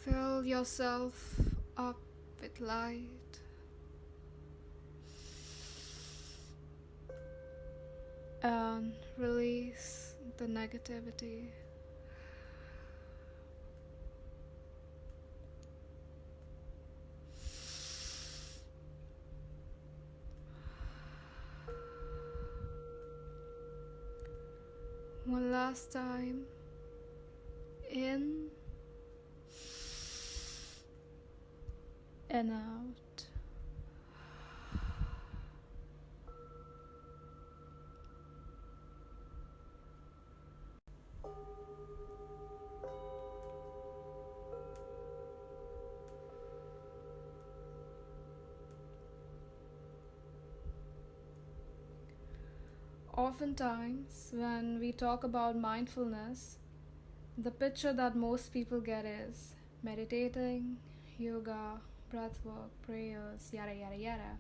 Fill yourself up with light and release the negativity. One last time. In and out. Oftentimes, when we talk about mindfulness, the picture that most people get is meditating, yoga, breathwork, prayers, yada yada yada.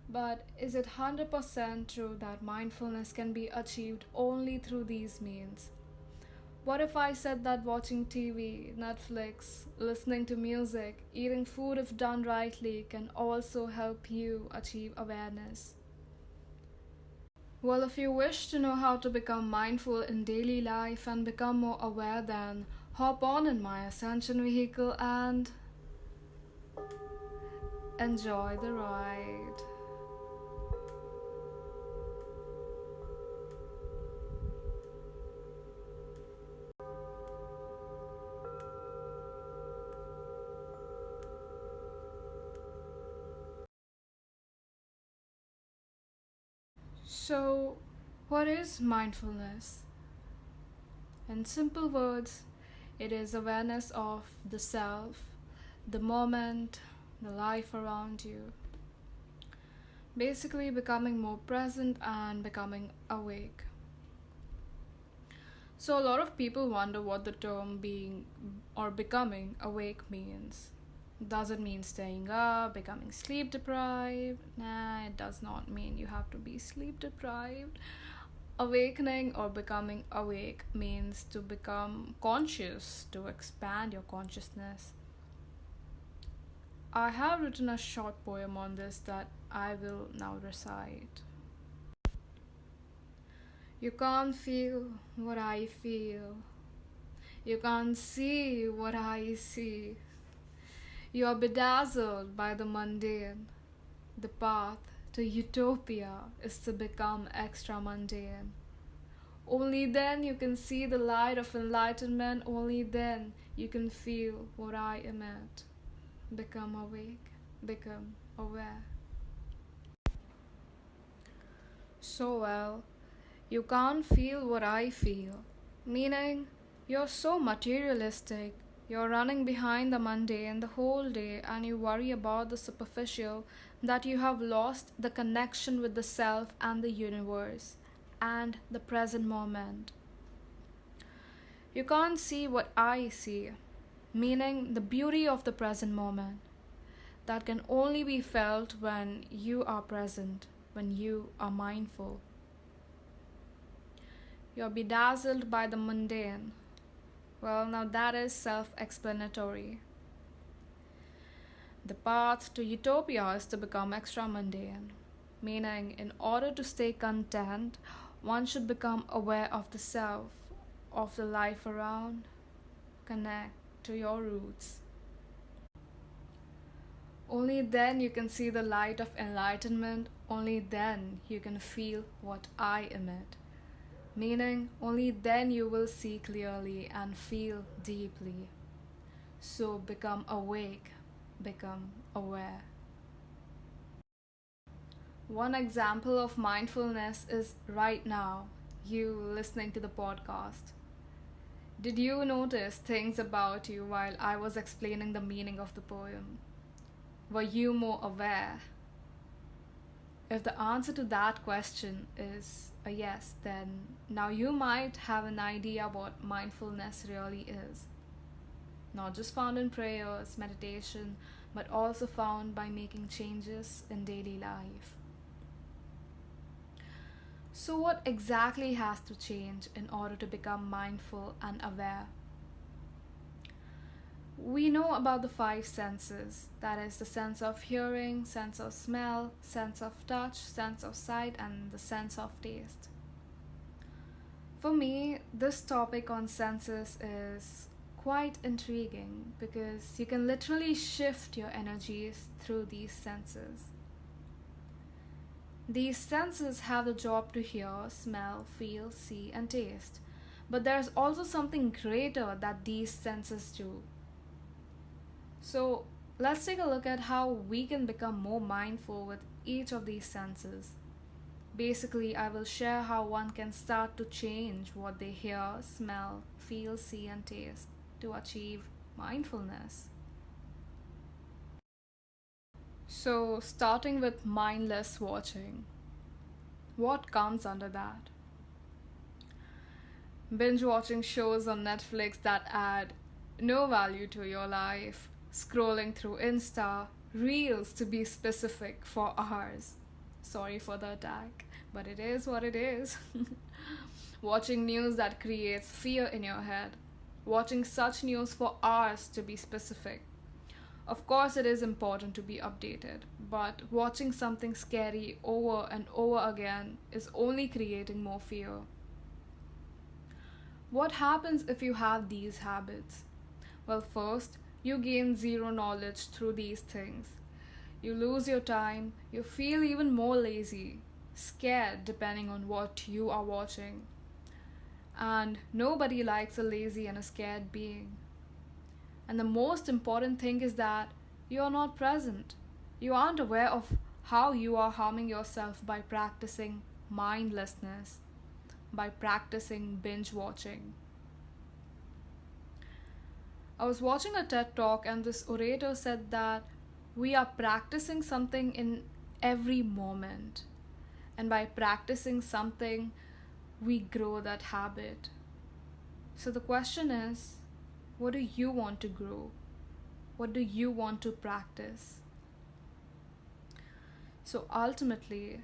But is it 100% true that mindfulness can be achieved only through these means? What if I said that watching TV, Netflix, listening to music, eating food if done rightly can also help you achieve awareness? Well, if you wish to know how to become mindful in daily life and become more aware, then hop on in my Ascension vehicle and enjoy the ride. So, what is mindfulness? In simple words, it is awareness of the self, the moment, the life around you. Basically, becoming more present and becoming awake. So, a lot of people wonder what the term being or becoming awake means. Does it mean staying up, becoming sleep deprived? Nah, it does not mean you have to be sleep deprived. Awakening or becoming awake means to become conscious, to expand your consciousness. I have written a short poem on this that I will now recite. You can't feel what I feel. You can't see what I see. You are bedazzled by the mundane. The path to utopia is to become extra mundane. Only then you can see the light of enlightenment. Only then you can feel what I emit. Become awake, become aware. So well, you can't feel what I feel, meaning you're so materialistic. You're running behind the mundane the whole day and you worry about the superficial that you have lost the connection with the self and the universe and the present moment. You can't see what I see, meaning the beauty of the present moment that can only be felt when you are present, when you are mindful. You're bedazzled by the mundane. Well, now that is self explanatory. The path to utopia is to become extra mundane, meaning, in order to stay content, one should become aware of the self, of the life around, connect to your roots. Only then you can see the light of enlightenment, only then you can feel what I emit. Meaning, only then you will see clearly and feel deeply. So become awake, become aware. One example of mindfulness is right now, you listening to the podcast. Did you notice things about you while I was explaining the meaning of the poem? Were you more aware? If the answer to that question is a yes, then now you might have an idea what mindfulness really is. Not just found in prayers, meditation, but also found by making changes in daily life. So, what exactly has to change in order to become mindful and aware? We know about the five senses, that is, the sense of hearing, sense of smell, sense of touch, sense of sight, and the sense of taste. For me, this topic on senses is quite intriguing because you can literally shift your energies through these senses. These senses have the job to hear, smell, feel, see, and taste. But there's also something greater that these senses do. So, let's take a look at how we can become more mindful with each of these senses. Basically, I will share how one can start to change what they hear, smell, feel, see, and taste to achieve mindfulness. So, starting with mindless watching, what comes under that? Binge watching shows on Netflix that add no value to your life, scrolling through Insta, Reels to be specific for hours. Sorry for the attack, but it is what it is. Watching news that creates fear in your head. Watching such news for hours to be specific. Of course, it is important to be updated, but watching something scary over and over again is only creating more fear. What happens if you have these habits? Well, first, you gain zero knowledge through these things. You lose your time, you feel even more lazy, scared depending on what you are watching. And nobody likes a lazy and a scared being. And the most important thing is that you are not present. You aren't aware of how you are harming yourself by practicing mindlessness, by practicing binge watching. I was watching a TED talk, and this orator said that we are practicing something in every moment. And by practicing something, we grow that habit. So the question is, what do you want to grow? What do you want to practice? So ultimately,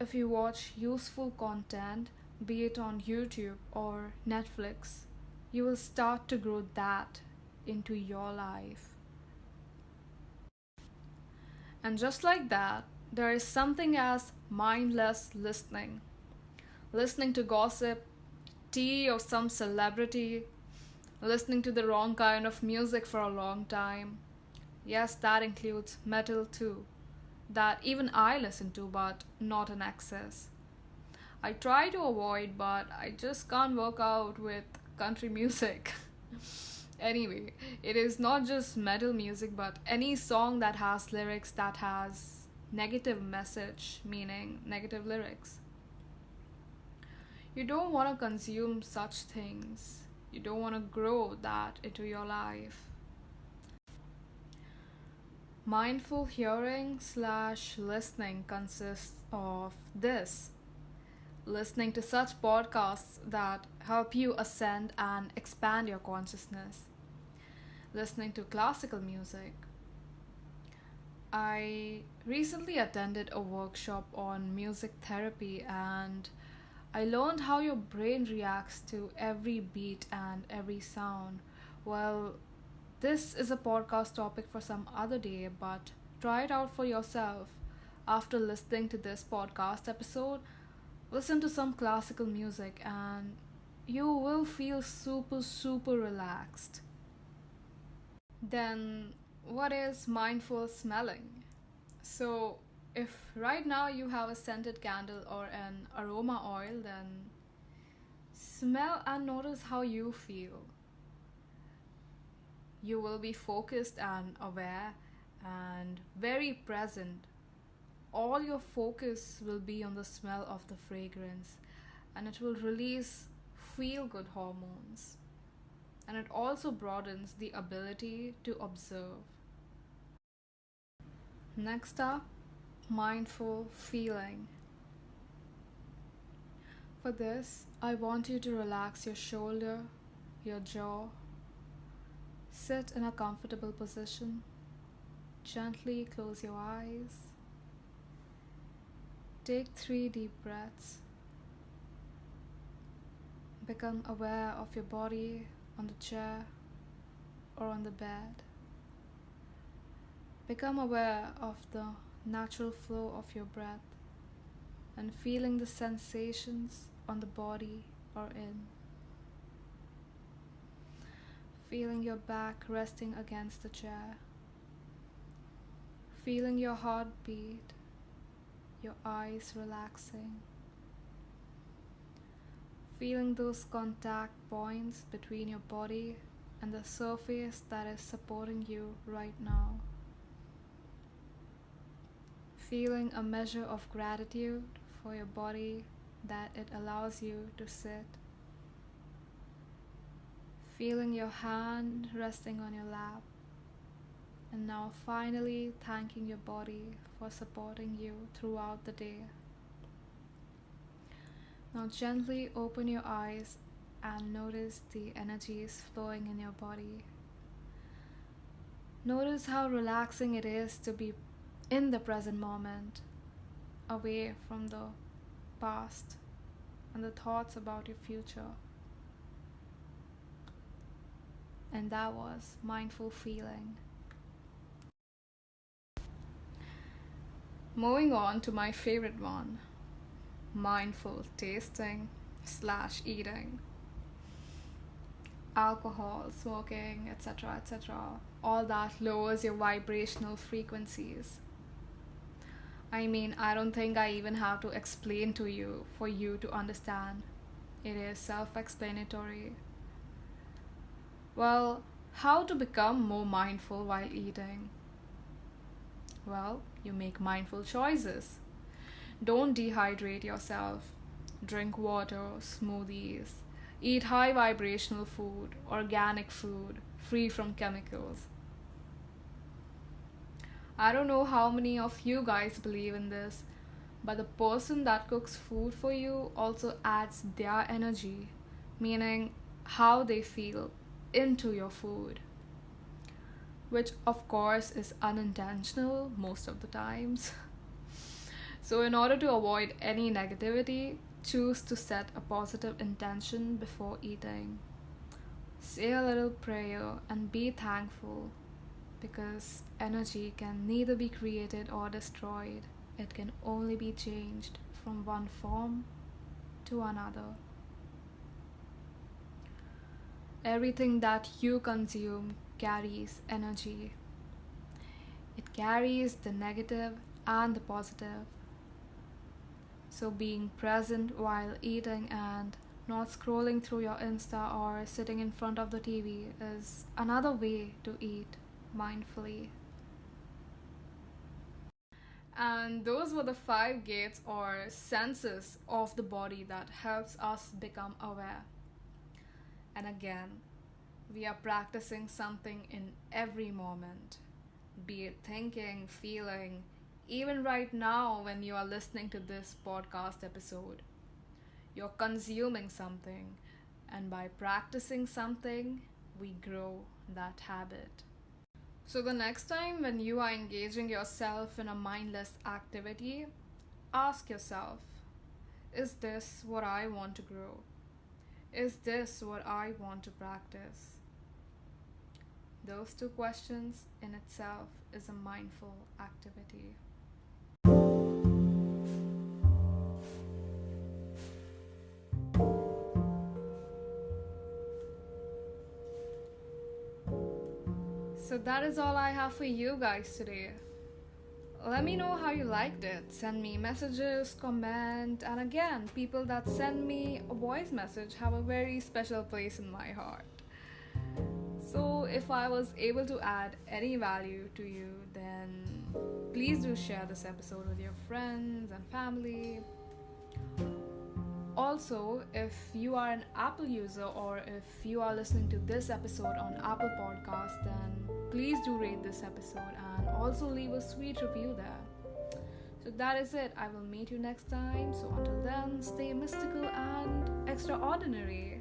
if you watch useful content, be it on YouTube or Netflix, you will start to grow that into your life. And just like that, there is something as mindless listening. Listening to gossip, tea or some celebrity, listening to the wrong kind of music for a long time. Yes, that includes metal too. That even I listen to, but not in excess. I try to avoid, but I just can't work out with country music. Anyway, it is not just metal music, but any song that has lyrics that has negative message, meaning negative lyrics. You don't want to consume such things. You don't want to grow that into your life. Mindful hearing slash listening consists of this: listening to such podcasts that help you ascend and expand your consciousness, listening to classical music. I recently attended a workshop on music therapy, and I learned how your brain reacts to every beat and every sound. Well, this is a podcast topic for some other day, but try it out for yourself. After listening to this podcast episode, listen to some classical music and you will feel super, super relaxed. Then, what is mindful smelling? So, if right now you have a scented candle or an aroma oil, then smell and notice how you feel. You will be focused and aware and very present. All your focus will be on the smell of the fragrance, and it will release feel good hormones. And it also broadens the ability to observe. Next up, mindful feeling. For this, I want you to relax your shoulder, your jaw. Sit in a comfortable position. Gently close your eyes. Take 3 deep breaths. Become aware of your body on the chair or on the bed. Become aware of the natural flow of your breath and feeling the sensations on the body or in. Feeling your back resting against the chair. Feeling your heartbeat, your eyes relaxing. Feeling those contact points between your body and the surface that is supporting you right now. Feeling a measure of gratitude for your body that it allows you to sit. Feeling your hand resting on your lap. And now finally thanking your body for supporting you throughout the day. Now gently open your eyes and notice the energies flowing in your body. Notice how relaxing it is to be in the present moment, away from the past and the thoughts about your future. And that was mindful feeling. Moving on to my favorite one, mindful tasting / eating. Alcohol, smoking, etc., etc., all that lowers your vibrational frequencies. I mean, I don't think I even have to explain to you for you to understand. It is self-explanatory. Well, how to become more mindful while eating? Well, you make mindful choices. Don't dehydrate yourself. Drink water, smoothies. Eat high vibrational food, organic food, free from chemicals. I don't know how many of you guys believe in this, but the person that cooks food for you also adds their energy, meaning how they feel, into your food, which of course is unintentional most of the times. So in order to avoid any negativity, choose to set a positive intention before eating. Say a little prayer and be thankful, because energy can neither be created or destroyed. It can only be changed from one form to another. Everything that you consume carries energy. It carries the negative and the positive. So being present while eating and not scrolling through your Insta or sitting in front of the TV is another way to eat mindfully. And those were the 5 gates or senses of the body that helps us become aware. And again, we are practicing something in every moment, be it thinking, feeling, even right now when you are listening to this podcast episode. You're consuming something, and by practicing something, we grow that habit. So the next time when you are engaging yourself in a mindless activity, ask yourself, is this what I want to grow? Is this what I want to practice? Those 2 questions in itself is a mindful activity. So that is all I have for you guys today. Let me know how you liked it. Send me messages, comment, and again, people that send me a voice message have a very special place in my heart. So if I was able to add any value to you, then please do share this episode with your friends and family. Also, if you are an Apple user or if you are listening to this episode on Apple Podcast, then please do rate this episode and also leave a sweet review there. So that is it. I will meet you next time. So until then, stay mystical and extraordinary.